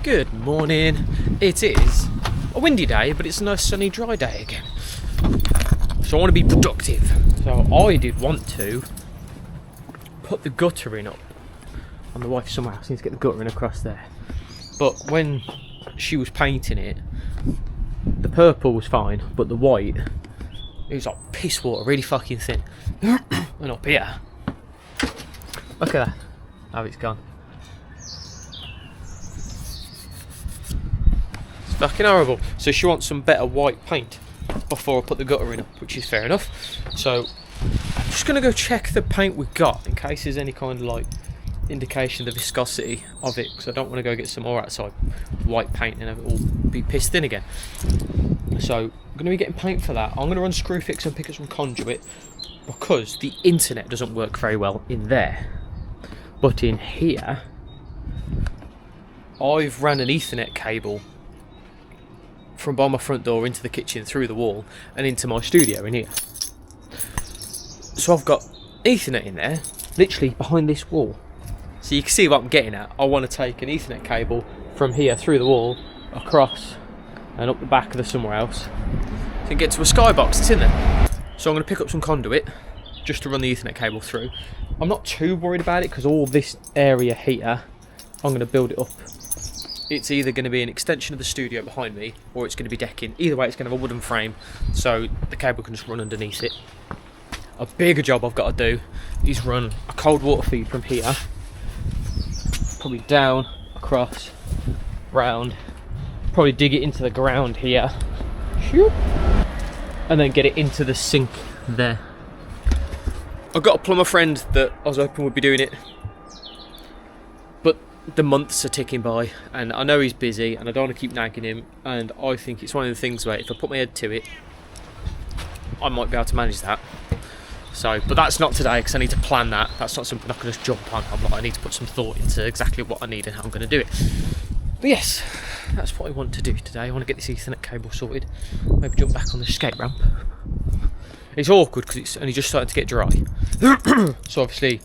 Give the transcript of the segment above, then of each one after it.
Good morning. It is a windy day, but it's a nice sunny, dry day again. So I want to be productive. So I did want to put the guttering up on the wife somehow. I need to get the guttering across there. But when she was painting it, the purple was fine, but the white, it was like piss water, really fucking thin. And up here, look at that, how it's gone. It's fucking horrible. So she wants some better white paint before I put the guttering up, which is fair enough. So I'm just gonna go check the paint we've got in case there's any kind of like indication of the viscosity of it, because I don't want to go get some more outside white paint and have it all be pissed in again. So I'm going to be getting paint for that. I'm going to run Screwfix and pick up some conduit because the internet doesn't work very well in there. But in here, I've ran an Ethernet cable from by my front door into the kitchen, through the wall, and into my studio in here. So I've got Ethernet in there, literally behind this wall. So you can see what I'm getting at. I want to take an Ethernet cable from here through the wall, across, and up the back of the somewhere else, so get to a skybox that's in there. So I'm going to pick up some conduit just to run the Ethernet cable through. I'm not too worried about it because all this area here, I'm going to build it up. It's either going to be an extension of the studio behind me, or it's going to be decking. Either way, it's going to have a wooden frame, so the cable can just run underneath it. A bigger job I've got to do is run a cold water feed from here, probably down, across, round, probably dig it into the ground here, and then get it into the sink there. I've got a plumber friend that I was hoping would be doing it, but the months are ticking by and I know he's busy and I don't want to keep nagging him, and I think it's one of the things where if I put my head to it, I might be able to manage that. So, but that's not today because I need to plan that. That's not something I can just jump on. I need to put some thought into exactly what I need and how I'm going to do it. But yes, that's what I want to do today. I want to get this Ethernet cable sorted. Maybe jump back on the skate ramp. It's awkward because it's only just starting to get dry. So obviously,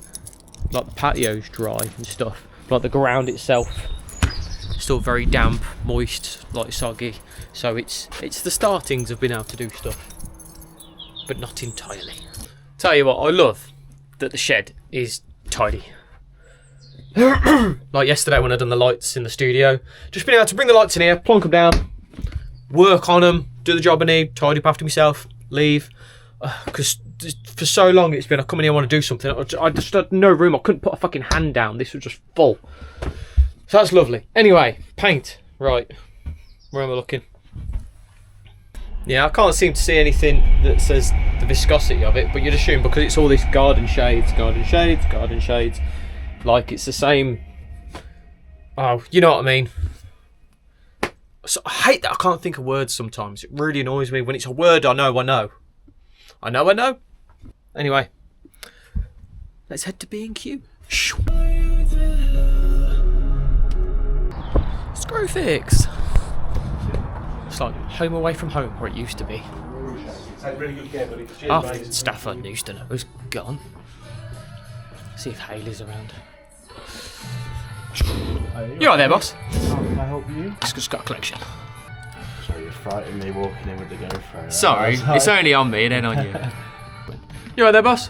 like the patio's dry and stuff. Like the ground itself, still very damp, moist, like soggy. So it's the startings of being able to do stuff, but not entirely. Tell you what, I love that the shed is tidy. Like yesterday when I done the lights in the studio, just being able to bring the lights in here, plonk them down, work on them, do the job I need, tidy up after myself, leave. Because for so long it's been, I come in here, I want to do something. I just had no room, I couldn't put a fucking hand down, this was just full. So that's lovely. Anyway, paint. Right, where am I looking? Yeah, I can't seem to see anything that says the viscosity of it, but you'd assume because it's all this garden shades, like it's the same. Oh, you know what I mean. So I hate that I can't think of words sometimes. It really annoys me when it's a word I know. Anyway, let's head to B&Q. Screwfix. It's like home away from home, where it used to be. Half the staff I used to know is gone. See if Hayley's around. You alright there, boss? How can I help you? Just got a collection. Sorry, you're frightening me walking in with the GoPro. Sorry, it's only on me, it ain't on you. You alright there, boss?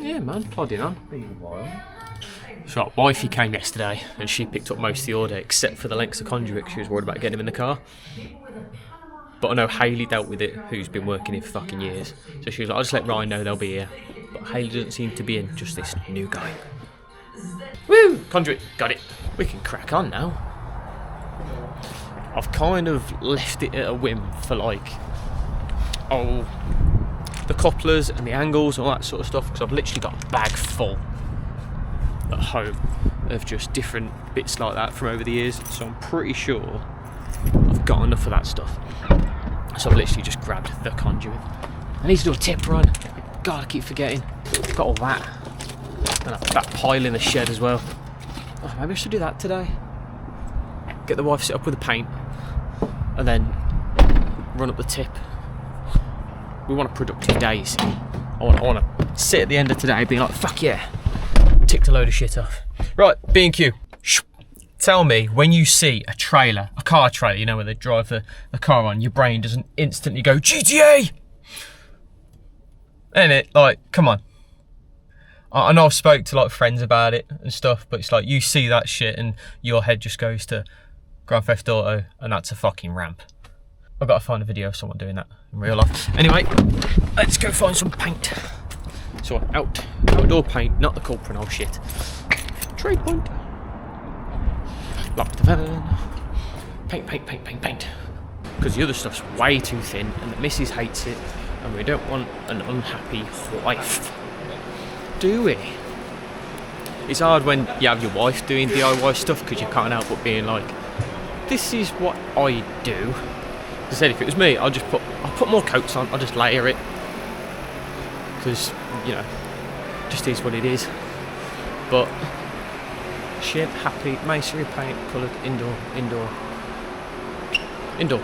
Yeah, man, plodding on. Been a while. So, wifey came yesterday and she picked up most of the order except for the lengths of conduit. She was worried about getting him in the car. But I know Hayley dealt with it, who's been working here for fucking years. So she was like, I'll just let Ryan know they'll be here. But Hayley doesn't seem to be in, just this new guy. Woo! Conduit, got it. We can crack on now. I've kind of left it at a whim for like, the couplers and the angles and all that sort of stuff, because I've literally got a bag full at home of just different bits like that from over the years. So I'm pretty sure I've got enough of that stuff. So I've literally just grabbed the conduit. I need to do a tip run. God, I keep forgetting. I've got all that. And that pile in the shed as well. Oh, maybe I should do that today. Get the wife set up with the paint and then run up the tip. We want a productive day, you see. I want to sit at the end of today being like, fuck yeah, ticked a load of shit off. Right, B&Q. tell me, when you see a trailer, a car trailer, you know, where they drive the car on, your brain doesn't instantly go, GTA! And it, like, come on. I know I've spoke to like friends about it and stuff, but it's like you see that shit and your head just goes to Grand Theft Auto, and that's a fucking ramp. I've got to find a video of someone doing that in real life. Anyway, let's go find some paint. So outdoor paint, not the culprit shit. Trade point. Lock the van. Paint. Because the other stuff's way too thin, and the missus hates it, and we don't want an unhappy wife. Do we? It's hard when you have your wife doing DIY stuff because you can't help but being like, this is what I do. As I said, if it was me, I'll put more coats on, I'll just layer it. Because, you know, just is what it is. But, shit, happy, masonry paint, coloured, indoor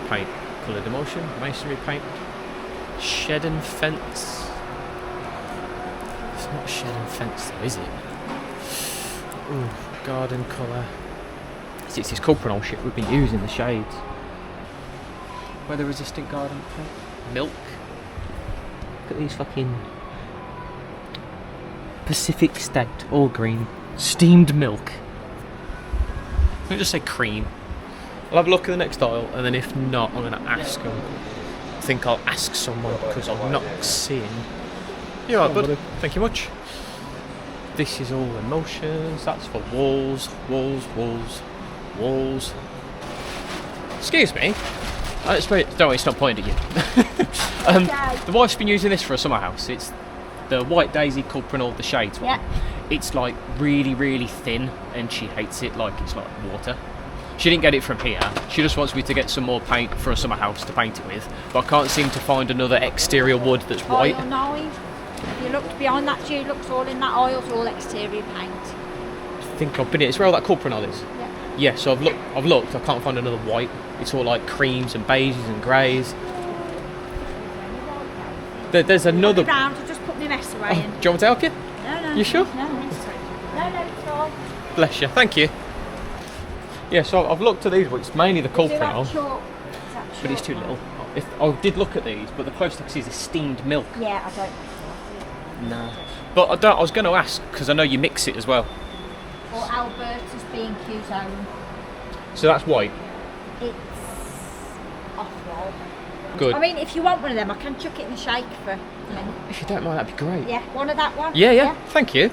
paint, coloured emulsion, masonry paint, shed and fence. It's not shed and fence though, is it? Ooh, garden colour. It's this culprit shit we've been using, the shades. Weather resistant garden paint. Milk. Look at these fucking Pacific State, all green. Steamed milk. Let me just say cream. I'll have a look at the next aisle, and then if not, I'm going to ask them. I think I'll ask someone because I'm not seeing. You're right, bud. Thank you much. This is all emulsions. That's for walls. Excuse me. Don't worry, it's not pointing at you. The wife's been using this for a summer house. It's the White Daisy Culprinol, the shades one. Yeah. It's like really thin, and she hates it like it's like water. She didn't get it from here. She just wants me to get some more paint for a summer house to paint it with, but I can't seem to find another exterior wood that's white. Aisle 9. If you looked behind that Dulux, all in that aisle's all exterior paint. I think I've been here. It's where all that Culprinol is. Yeah. Yeah, so I've looked, I can't find another white. It's all like creams and beiges and greys. There's another... Round to just put my mess away. Oh, do you want me to help you? No. You sure? No, it's fine. Bless you, thank you. Yeah, so I've looked at these, but it's mainly the Culprinol. But it's too little. I did look at these, but the closest I can see is a steamed milk. Yeah, I don't. No. But I was going to ask, because I know you mix it as well. Or Alberta's B&Q's own. So that's white? It's off-roll. Good. I mean, if you want one of them, I can chuck it in the shaker for a minute. If you don't mind, that'd be great. Yeah, one of that one? Yeah. Thank you.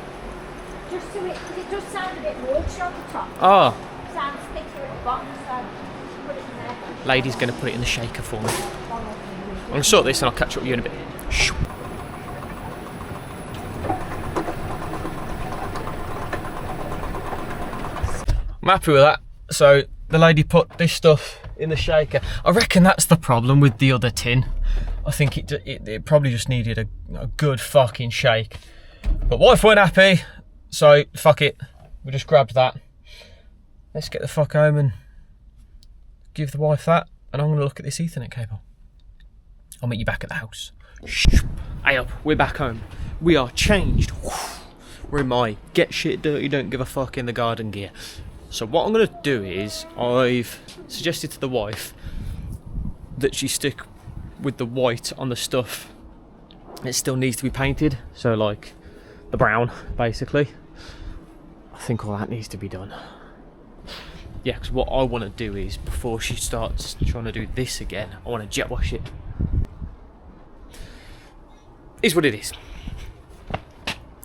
Just so because it does sound a bit watery on the top. Ah. Sounds thicker at the bottom, so put it in there. Lady's going to put it in the shaker for me. I'm going to sort this and I'll catch up with you in a bit. I'm happy with that. So the lady put this stuff in the shaker. I reckon that's the problem with the other tin. I think it probably just needed a good fucking shake. But wife weren't happy, so fuck it. We just grabbed that. Let's get the fuck home and give the wife that. And I'm going to look at this Ethernet cable. I'll meet you back at the house. Hey up, we're back home. We are changed. We're in my get shit dirty, don't give a fuck in the garden gear. So what I'm going to do is, I've suggested to the wife that she stick with the white on the stuff. It still needs to be painted, so like the brown, basically. I think all that needs to be done. Yeah, because what I want to do is, before she starts trying to do this again, I want to jet wash it. Is what it is.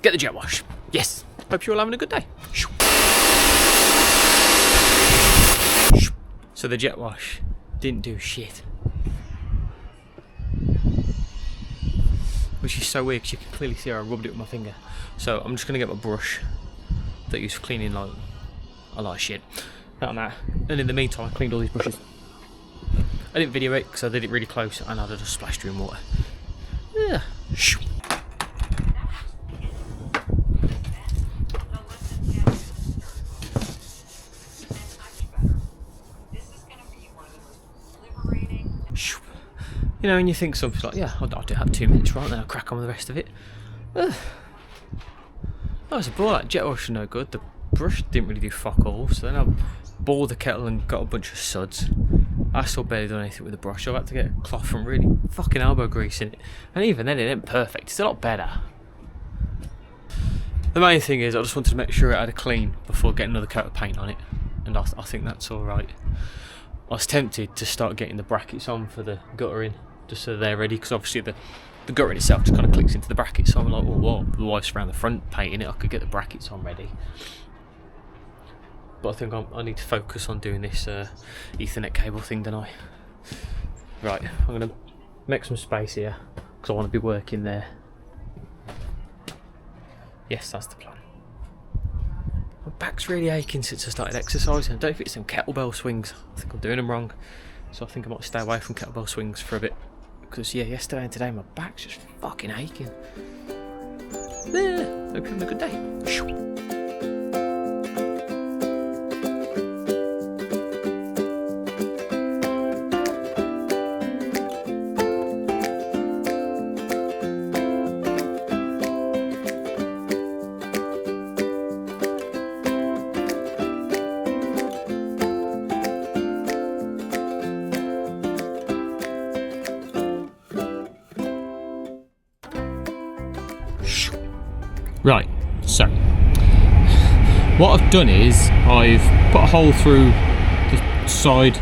Get the jet wash. Yes. Hope you're all having a good day. So the jet wash didn't do shit. Which is so weird because you can clearly see how I rubbed it with my finger. So I'm just going to get my brush that I use for cleaning like a lot of shit. That and that. And in the meantime, I cleaned all these brushes. I didn't video it because I did it really close and I'd have just splashed her in water. Yeah. You know, and you think something's like, yeah, I'll do that 2 minutes, right? Then I'll crack on with the rest of it. That was a ball. That jet wash was no good. The brush didn't really do fuck all, so then I boiled the kettle and got a bunch of suds. I still barely done anything with the brush. I've had to get a cloth from really fucking elbow grease in it. And even then it ain't perfect, it's a lot better. The main thing is I just wanted to make sure it had a clean before getting another coat of paint on it. And I think that's alright. I was tempted to start getting the brackets on for the guttering, just so they're ready, because obviously the guttering itself just kind of clicks into the brackets, so I'm like, oh whoa, the wife's around the front painting it, I could get the brackets on ready. But I think I need to focus on doing this Ethernet cable thing, don't I? Right, I'm going to make some space here, because I want to be working there. Yes, that's the plan. My back's really aching since I started exercising. I don't know if it's them kettlebell swings. I think I'm doing them wrong. So I think I might stay away from kettlebell swings for a bit. Because yeah, yesterday and today my back's just fucking aching. Yeah, hope you're having a good day. Right, so what I've done is I've put a hole through the side,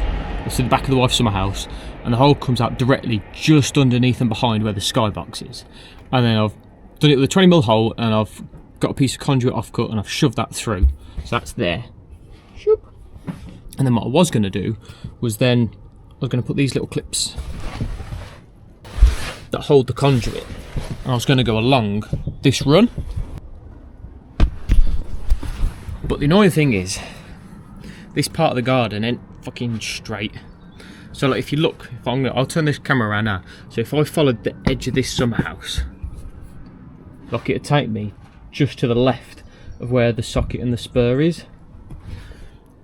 to the back of the wife's summer house, and the hole comes out directly just underneath and behind where the skybox is. And then I've done it with a 20mm hole, and I've got a piece of conduit offcut and I've shoved that through. So that's there. And then what I was going to do was then I was going to put these little clips that hold the conduit, and I was going to go along this run. But the annoying thing is, this part of the garden ain't fucking straight. So like, if you look, I'll turn this camera around now. So if I followed the edge of this summer house, like, it'd take me just to the left of where the socket and the spur is.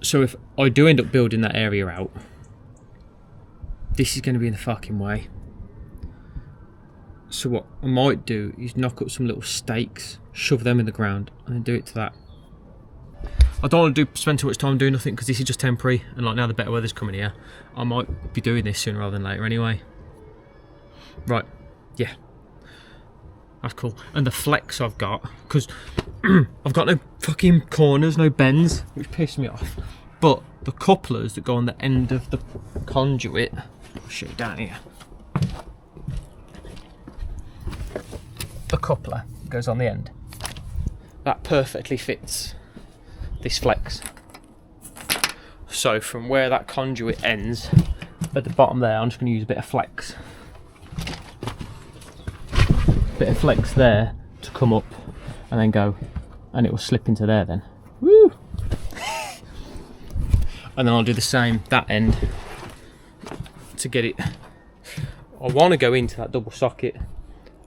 So if I do end up building that area out, this is going to be in the fucking way. So what I might do is knock up some little stakes, shove them in the ground, and then do it to that. I don't want to spend too much time doing nothing, because this is just temporary, and like, now the better weather's coming here, I might be doing this sooner rather than later anyway. Right, yeah, that's cool. And the flex I've got, because I've got no fucking corners, no bends, which piss me off. But the couplers that go on the end of the conduit, I'll show you down here. The coupler goes on the end. That perfectly fits this flex. So from where that conduit ends at the bottom there, I'm just going to use a bit of flex. Bit of flex there to come up and then go, and it will slip into there then. Woo! And then I'll do the same that end to get it. I want to go into that double socket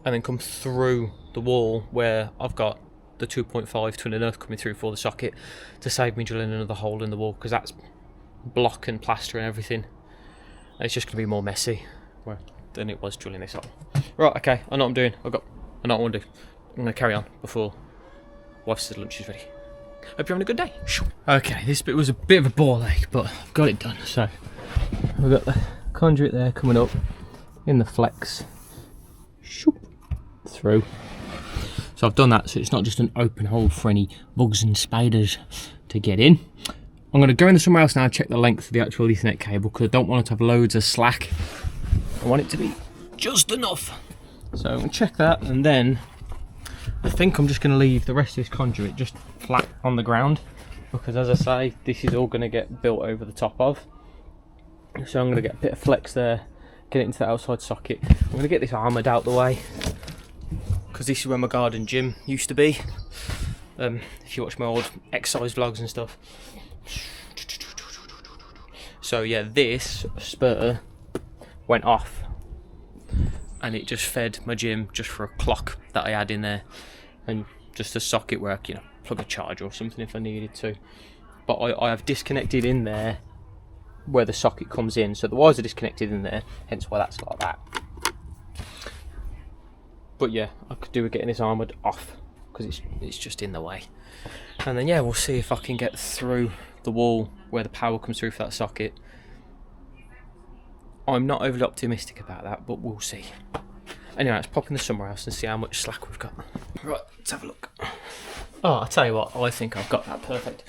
and then come through the wall where I've got the 2.5 twin and earth coming through for the socket, to save me drilling another hole in the wall, because that's block and plaster and everything, and it's just going to be more messy than it was drilling this hole. Right, okay, I know what I'm doing. I know what I want to do. I'm going to carry on before wife says lunch is ready. Hope you're having a good day. Okay, this bit was a bit of a ball ache, but I've got it done. So we've got the conduit there coming up in the flex, through. So I've done that, so it's not just an open hole for any bugs and spiders to get in. I'm going to go into somewhere else now and check the length of the actual Ethernet cable, because I don't want it to have loads of slack. I want it to be just enough. So I'm going to check that, and then I think I'm just going to leave the rest of this conduit just flat on the ground, because as I say, this is all going to get built over the top of. So I'm going to get a bit of flex there, get it into the outside socket. I'm going to get this armoured out the way, because this is where my garden gym used to be. If you watch my old exercise vlogs and stuff. So yeah, this spur went off, and it just fed my gym just for a clock that I had in there, and just a socket where I can, plug a charger or something if I needed to. But I have disconnected in there where the socket comes in, so the wires are disconnected in there, hence why that's like that. But yeah, I could do with getting this armoured off, because it's just in the way. And then yeah, we'll see if I can get through the wall where the power comes through for that socket. I'm not overly optimistic about that, but we'll see. Anyway, let's pop in the summer house and see how much slack we've got. Right, let's have a look. Oh, I'll tell you what, I think I've got that perfect.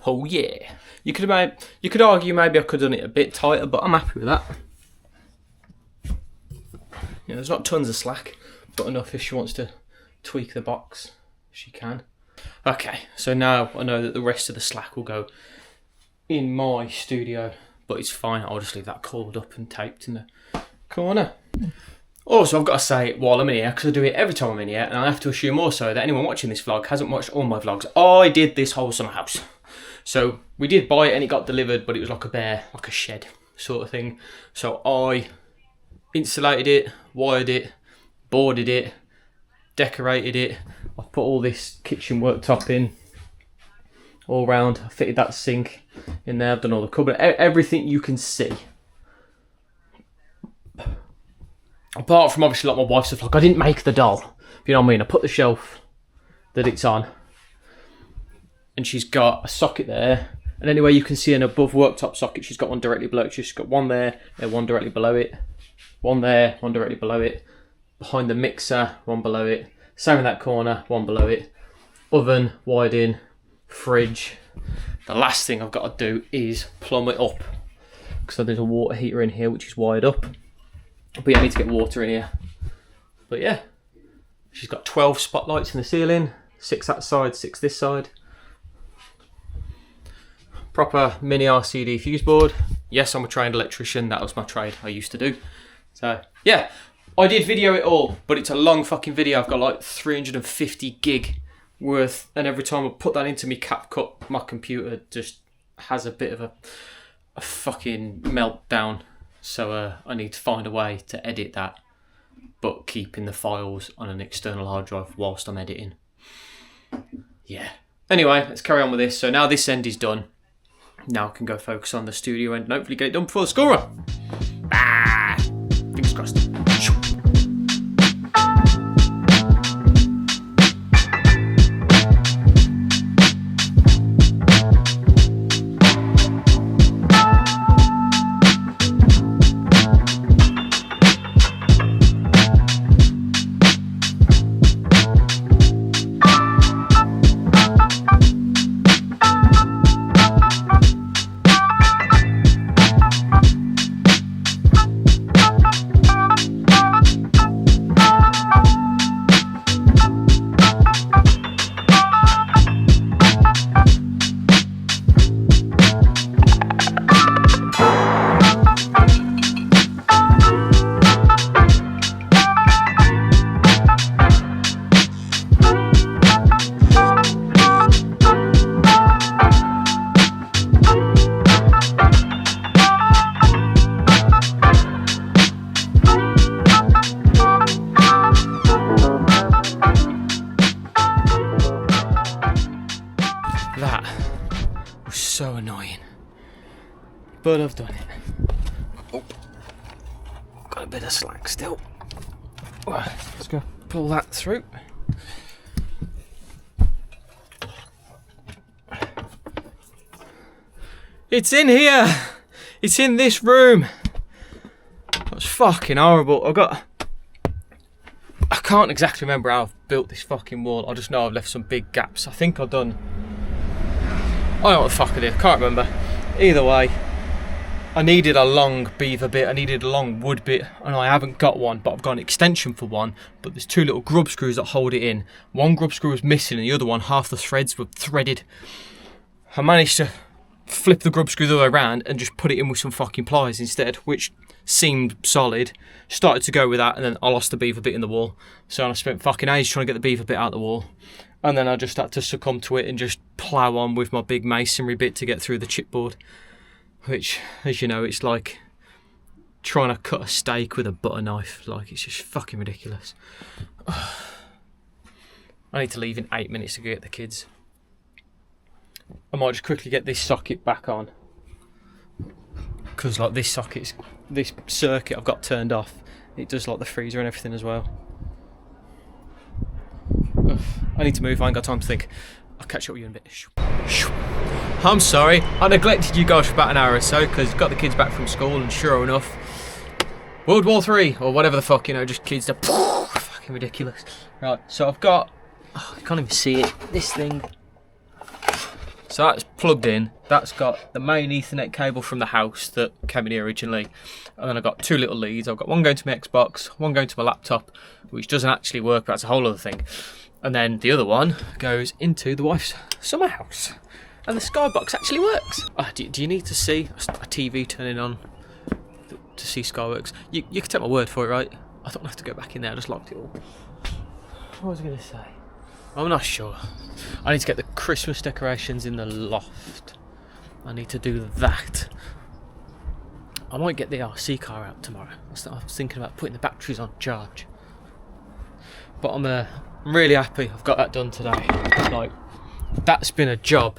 Oh yeah. You could argue maybe I could have done it a bit tighter, but I'm happy with that. Yeah, there's not tons of slack, but enough if she wants to tweak the box, she can. Okay, so now I know that the rest of the slack will go in my studio, but it's fine, I'll just leave that coiled up and taped in the corner. Also, I've got to say, while I'm in here, because I do it every time I'm in here, and I have to assume also that anyone watching this vlog hasn't watched all my vlogs. I did this whole summer house. So, we did buy it and it got delivered, but it was like a shed sort of thing. So, I insulated it, wired it, boarded it, decorated it. I've put all this kitchen worktop in, all round. I fitted that sink in there, I've done all the cupboard, everything you can see. Apart from obviously like my wife's stuff, like I didn't make the doll, you know what I mean? I put the shelf that it's on, and she's got a socket there, and anyway you can see an above worktop socket, she's got one directly below it. She's got one there and one directly below it, one there, one directly below it, behind the mixer, one below it, same in that corner, one below it, oven, wired in, fridge. The last thing I've got to do is plumb it up, because there's a water heater in here which is wired up. But yeah, I need to get water in here. But yeah, she's got 12 spotlights in the ceiling, 6 that side, 6 this side. Proper mini RCD fuse board. Yes, I'm a trained electrician, that was my trade I used to do. So yeah, I did video it all, but it's a long fucking video. I've got like 350 gig worth, and every time I put that into my CapCut, my computer just has a bit of a fucking meltdown. So I need to find a way to edit that, but keeping the files on an external hard drive whilst I'm editing. Yeah. Anyway, let's carry on with this. So now this end is done. Now I can go focus on the studio end and hopefully get it done before the school run. Fingers crossed. That was so annoying, but I've done it. Oh, got a bit of slack still. Let's go pull that through. It's in here. It's in this room. That's fucking horrible. I can't exactly remember how I've built this fucking wall. I just know I've left some big gaps. I think I've done, I don't know what the fuck I did, can't remember. Either way, I needed a long beaver bit, I needed a long wood bit, and I haven't got one, but I've got an extension for one, but there's 2 little grub screws that hold it in. One grub screw was missing and the other one, half the threads were threaded. I managed to flip the grub screw the other way around and just put it in with some fucking pliers instead, which seemed solid. Started to go with that, and then I lost the beaver bit in the wall. So I spent fucking ages trying to get the beaver bit out of the wall. And then I just had to succumb to it and just plough on with my big masonry bit to get through the chipboard. Which, as you know, it's like trying to cut a steak with a butter knife. Like, it's just fucking ridiculous. I need to leave in 8 minutes to go get the kids. I might just quickly get this socket back on. Because, like, this circuit I've got turned off. It does, like, the freezer and everything as well. I need to move. I ain't got time to think. I'll catch up with you in a bit. I'm sorry. I neglected you guys for about an hour or so because got the kids back from school, and sure enough, World War III or whatever the fuck, you know, just kids that fucking ridiculous. Right, so I've got, I can't even see it, this thing. So that's plugged in. That's got the main Ethernet cable from the house that came in here originally. And then I've got two little leads. I've got one going to my Xbox, one going to my laptop, which doesn't actually work, but that's a whole other thing. And then the other one goes into the wife's summer house. And the Skybox actually works. Do you need to see a TV turning on to see Skyworks? You can take my word for it, right? I don't have to go back in there, I just locked it all. What was I going to say? I'm not sure. I need to get the Christmas decorations in the loft. I need to do that. I might get the RC car out tomorrow. I was thinking about putting the batteries on charge. But I'm really happy I've got that done today. Like, that's been a job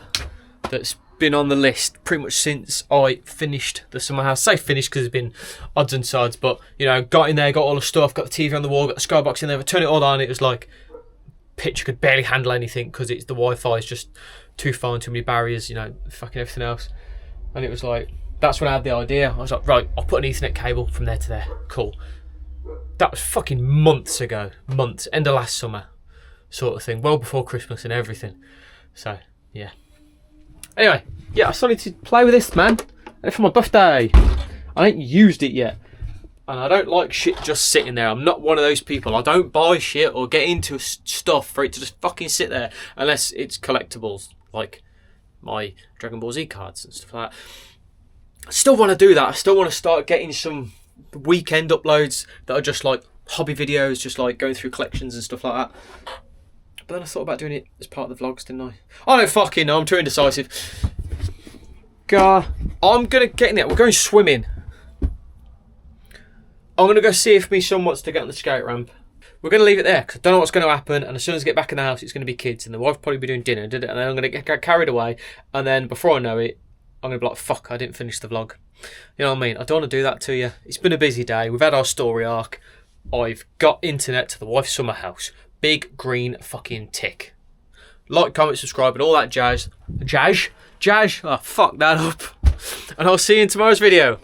that's been on the list pretty much since I finished the summer house. I say finished because there's been odds and sods, but you know, got in there, got all the stuff, got the TV on the wall, got the Skybox in there, but turn it all on, it was like picture could barely handle anything because it's the Wi-Fi is just too far and too many barriers, you know, fucking everything else. And it was like, that's when I had the idea. I was like, right, I'll put an Ethernet cable from there to there. Cool. That was fucking months ago. Months. End of last summer sort of thing. Well before Christmas and everything. So, yeah. Anyway, yeah, I started to play with this, man. And for my birthday. I ain't used it yet. And I don't like shit just sitting there. I'm not one of those people. I don't buy shit or get into stuff for it to just fucking sit there. Unless it's collectibles. Like my Dragon Ball Z cards and stuff like that. I still want to do that. I still want to start getting some weekend uploads that are just like hobby videos. Just like going through collections and stuff like that. But then I thought about doing it as part of the vlogs, didn't I? I don't fucking know. I'm too indecisive. I'm going to get in there. We're going swimming. I'm going to go see if my son wants to get on the skate ramp. We're going to leave it there because I don't know what's going to happen. And as soon as I get back in the house, it's going to be kids. And the wife will probably be doing dinner. And then I'm going to get carried away. And then before I know it, I'm going to be like, fuck, I didn't finish the vlog. You know what I mean? I don't want to do that to you. It's been a busy day. We've had our story arc. I've got internet to the wife's summer house. Big green fucking tick. Like, comment, subscribe and all that jazz. Jazz? Oh, fuck that up. And I'll see you in tomorrow's video.